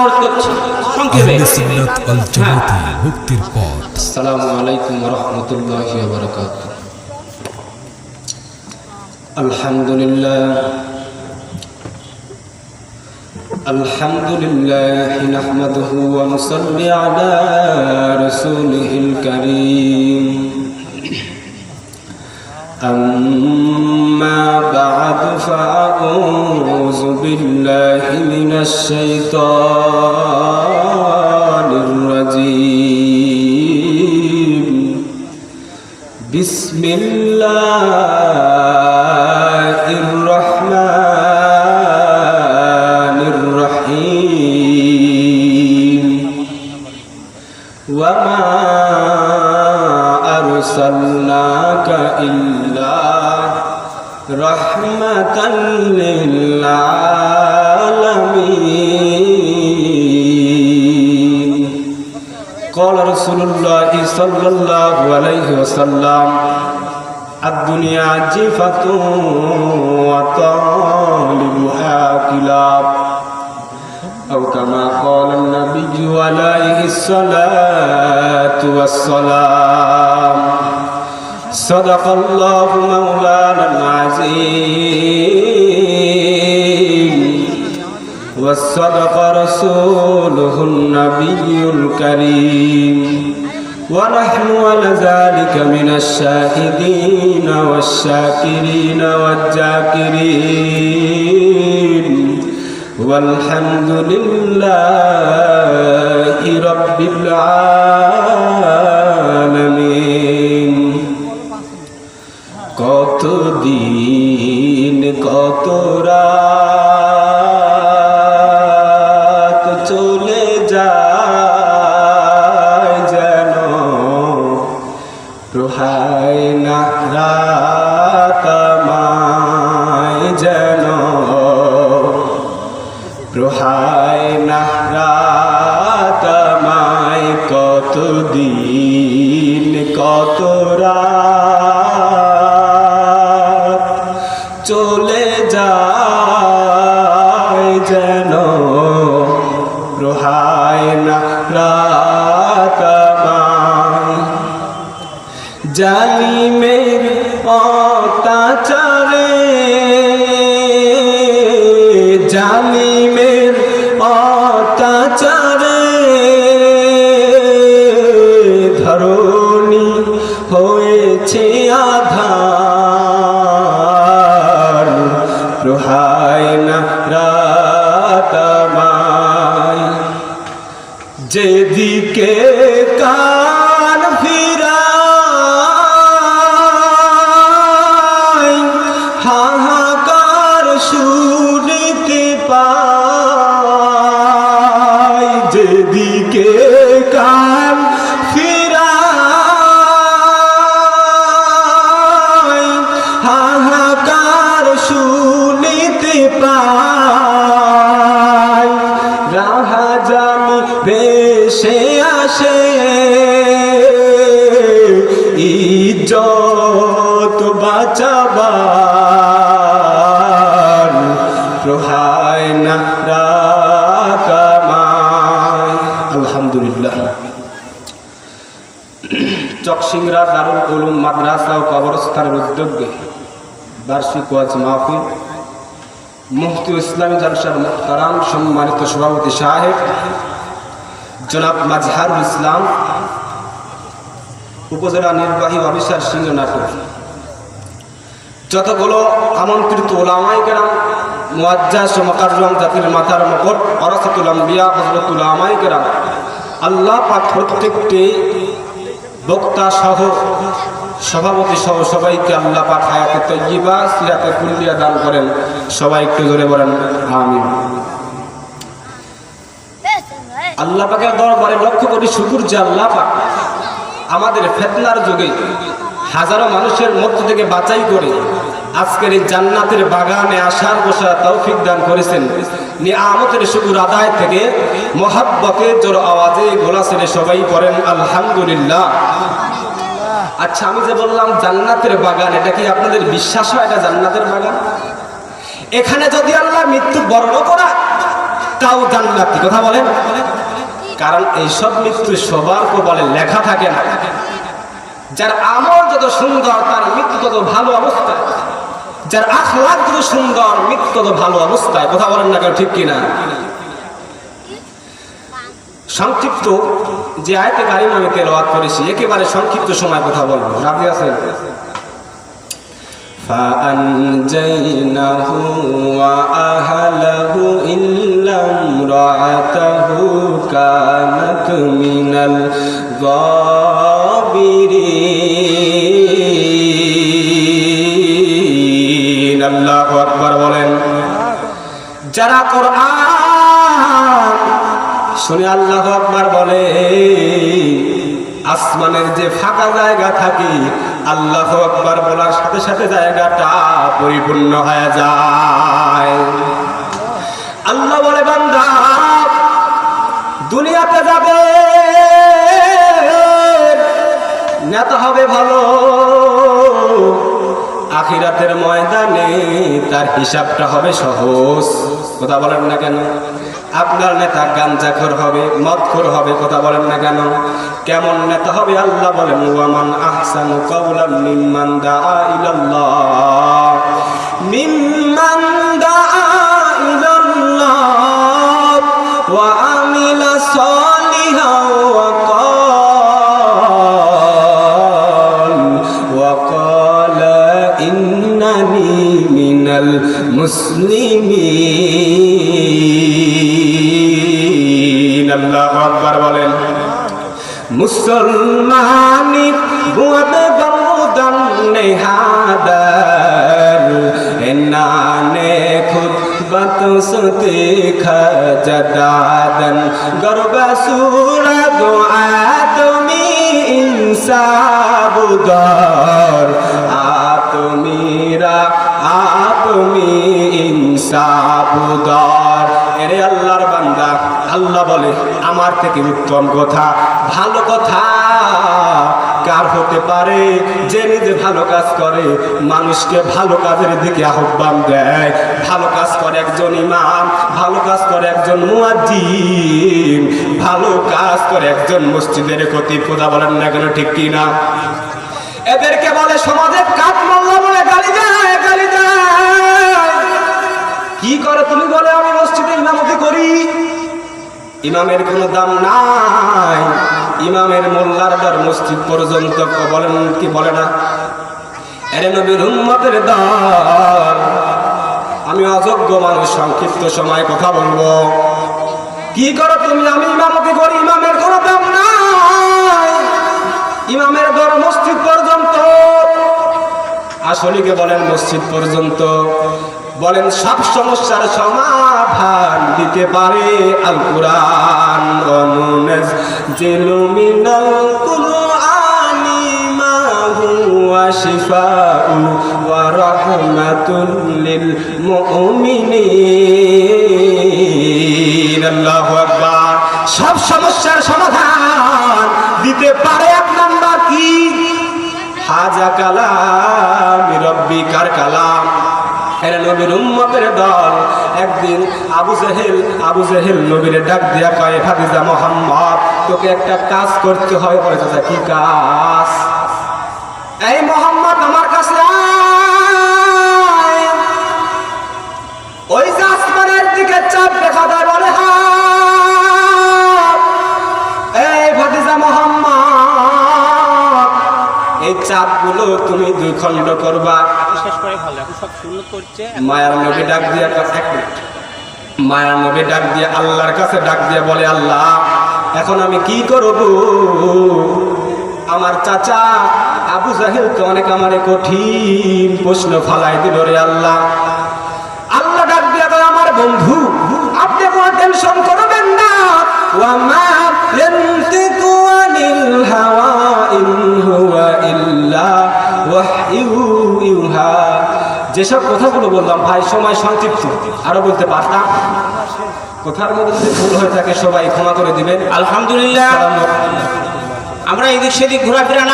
অনুরোধ করছি সংক্ষেপে। আহলে সুন্নাত ওয়াল জামাতে মুক্তির পথ। আসসালামু আলাইকুম ওয়া রাহমাতুল্লাহি ওয়া বারাকাতুহু। আলহামদুলিল্লাহ নাহমাদুহু ওয়া নুসাল্লি আলা রাসূলিহিল কারীম। أما بعد فأعوذ بالله من الشيطان الرجيم. بسم الله الرحمن الرحيم. وما أرسلناك إلا رحمة للعالمين. قال رسول الله صلى الله عليه وسلم الدنيا جيفة وطالبها كلاب أو كما قال النبي عليه الصلاة والسلام. صدق الله مولانا العظيم وصدق رسوله النبي الكريم. ونحن على ذلك من الشاهدين والشاكرين والذاكرين والحمد لله رب العالمين. কত দিন কত রাত চলে যায় যেন রোহায় না রাত আমায় যেন রোহায় না রাত আমায়. কত দিন কত রাত চলে যায় যেন রোহায় না রাত আমায়. জালিমের অত্যাচারে জালিমের অত্যাচারে ধরণী হয়েছে আধার রোহায় না রাত আমায়. যেদিকে কান ফিরাই হাহাকার শুনতে পাই. যেদিকে কান ফিরাই হাহাকার শুনতে পাই. রাহাজানি ভেসে আসে ইজ্জত বাঁচাবার রোহায় না রাত আমায়. আলহামদুলিল্লাহ. চকসিংড়া দারুল উলুম মাদ্রাসা ও কবরস্থানের উদ্যোগে বার্ষিক ওয়াজ মাহফিল মুফতি ইসলামী জালসার মুহতারাম সম্মানিত সভাপতি সাহেব জনাব মাজহারুল ইসলাম, উপজেলা নির্বাহী অফিসার সিংহ নাটোর, যতগুলো আমন্ত্রিত উলামায়ে কেরাম, মুআজ্জাজ ও মুকাররম জাতির মাথার মুকুট ওয়ারাসাতুল আম্বিয়া হযরতুল উলামায়ে কেরাম, আল্লাহ পাক প্রত্যেকটি বক্তা সহ সভাপতি সহ সবাইকে আল্লাহ পাক হায়াতে তাইয়্যিবা সিরাতে কুল্লিয়া দান করেন. সবাই একটু জোরে বলেন আমিন. আল্লাহ পাকের দরবারে লক্ষ কোটি শুকর যে আল্লাহ পাক আমাদের ফিতনার যুগে হাজারো মানুষের মধ্য থেকে বাছাই করে আজকের এই জান্নাতের বাগানে আসার বসার তৌফিক দান করেছেন। নিয়ামতের শুকর আদায় থেকে মহাব্বতের জোর আওয়াজে গলা ছেড়ে সবাই পড়েন আলহামদুলিল্লাহ। আচ্ছা, আমি যে বললাম জান্নাতের বাগান, এটা কি আপনাদের বিশ্বাস হয় এটা জান্নাতের বাগান? এখানে যদি আল্লাহ মৃত্যু বরণ করা মৃত্যুটাও জান্নাতি। কথা বলেন, কারণ এইসব মৃত্যু সবার কপালে লেখা থাকে না। যার আমল যত সুন্দর তার মৃত্যু তত ভালো অবস্থায়, যার আখলাক যত সুন্দর মৃত্যু তত ভালো অবস্থায়। কথা বলেন না কেন, ঠিক কিনা? সংক্ষিপ্ত যে আয়াতে কারিমা আমি তেলাওয়াত করেছি একেবারে সংক্ষিপ্ত সময় কথা বলবো, রাজি আছেন? فأنجيناه وأهله إلا امرأته كانت من الغابرين। আল্লাহু আকবার বলেন। যারা কোরআন শুনে আল্লাহু আকবার বলে, আসমানের যে ফাঁকা জায়গা থাকে আল্লাহু আকবার বলার সাথে সাথে জায়গাটা পরিপূর্ণ হয়ে যায়। আল্লাহ বলে, বান্দা দুনিয়াতে যাবে, নেতা হবে ভালো, আখিরাতের ময়দানে তার হিসাবটা হবে সহজ। কথা বলেন না কেন? আপনার নেতা গাঞ্জাখোর হবে, মদখোর হবে। কথা বলেন না কেন? কেমন নেতা হবে? আল্লাহ বলেন, ওয়ামান আহসানু কাওলাম মিম্মান দাআ ইলাল্লাহ মিম্মান দাআ ইলাল্লাহ ওয়া আমিলা সালিহান ওয়া ক্বালা ইন্নানি মিনাল মুসলিমিন। আল্লাহু আকবার বলেন। মুসলমানি বুয়াতে বলদান নেহাদার এনানে খুতবাত সুতে খাজাদান গরবা সুরা দুআ তুমি ইনসাবুদার আতমিরা আতমি ইনসাবুদার। এরে আল্লাহর বান্দা, আল্লাহ বলে আমার থেকে উত্তম কথা, ভালো কথা কার হতে পারে? যে নিজে ভালো কাজ করে, মানুষকে ভালো কাজের দিকে আহ্বান দেয়। ভালো কাজ করে একজন ইমাম, ভালো কাজ করে একজন মুয়াজ্জিন, ভালো কাজ করে একজন মসজিদের খতিব। কথা বলেন না কেন, ঠিক কি না? এদেরকে বলে সমাজে কাঠ মোল্লা বলে গালি দেয়, গালি দেয়। কি করে তুমি? বলে আমি মসজিদে ইমামতি করি। ইমামের কোনো দাম নাই, ইমামের মোল্লার দর মসজিদ পর্যন্ত। বলেন কি বলে না? এরে নবীর উম্মতের দল, আমি অযোগ্য মানুষ, সংক্ষিপ্ত সময় কথা বলবো। কি করো তুমি? আমি ইমামতি করি, ইমামের কোনো দাম নাই, ইমামের দর মসজিদ পর্যন্ত। আসলিকে বলেন মসজিদ পর্যন্ত। বলেন সব সমস্যার সমাধান দিতে পারে আল কুরআন। অনুনাজ্জিলু মিনাল কুরআনি মা হুয়া শিফাউ ওয়া রাহমাতুল লিল মুমিনিন। আল্লাহু আকবার। সব সমস্যার সমাধান দিতে পারে। এক নাম্বার কি? হাজা কালাম রব্বিকার কালাম। এরা নবীর উম্মতের দল। একদিন আবু জেহেল নবীর ডাক দিয়া কয়, ভাতিজা মুহাম্মদ, তোকে একটা কাজ করতে হয়। বলে, চাচা কি কাজ? এই মুহাম্মদ আমার কাছে আয়। ওই যে আসমানের দিকে চাপ দেখা দেয়, বলে হ্যাঁ। এই ভাতিজা মুহাম্মদ, এই চাপগুলো তুমি 2 খণ্ড করবা। মায়ার নবী ডাক দিয়া, মায়ার নবী ডাক দিয়া আল্লাহর কাছে ডাক দিয়া বলে, আল্লাহ এখন আমি কি করব? আমার চাচা আবু জাহেল তো অনেক আমারে কঠিন প্রশ্ন ফালাই দিল রে আল্লাহ। আল্লাহ ডাক দিয়া বলে, আমার বন্ধু আপনি কোনো টেনশন করবেন না। ওয়া মা ইয়ানতিকু আনিল হাওয়া ইন হুয়া ইল্লা ওয়াহয়ু ইউহা। যেসব কথাগুলো বললাম ভাই সময় সংক্ষিপ্ত, আরো বলতে পারতাম। কথার মধ্যে যদি ভুল হয়ে থাকে সবাই ক্ষমা করে দিবেন। আলহামদুলিল্লাহ, আমরা এদিক সেদিক ঘোরাফেরা না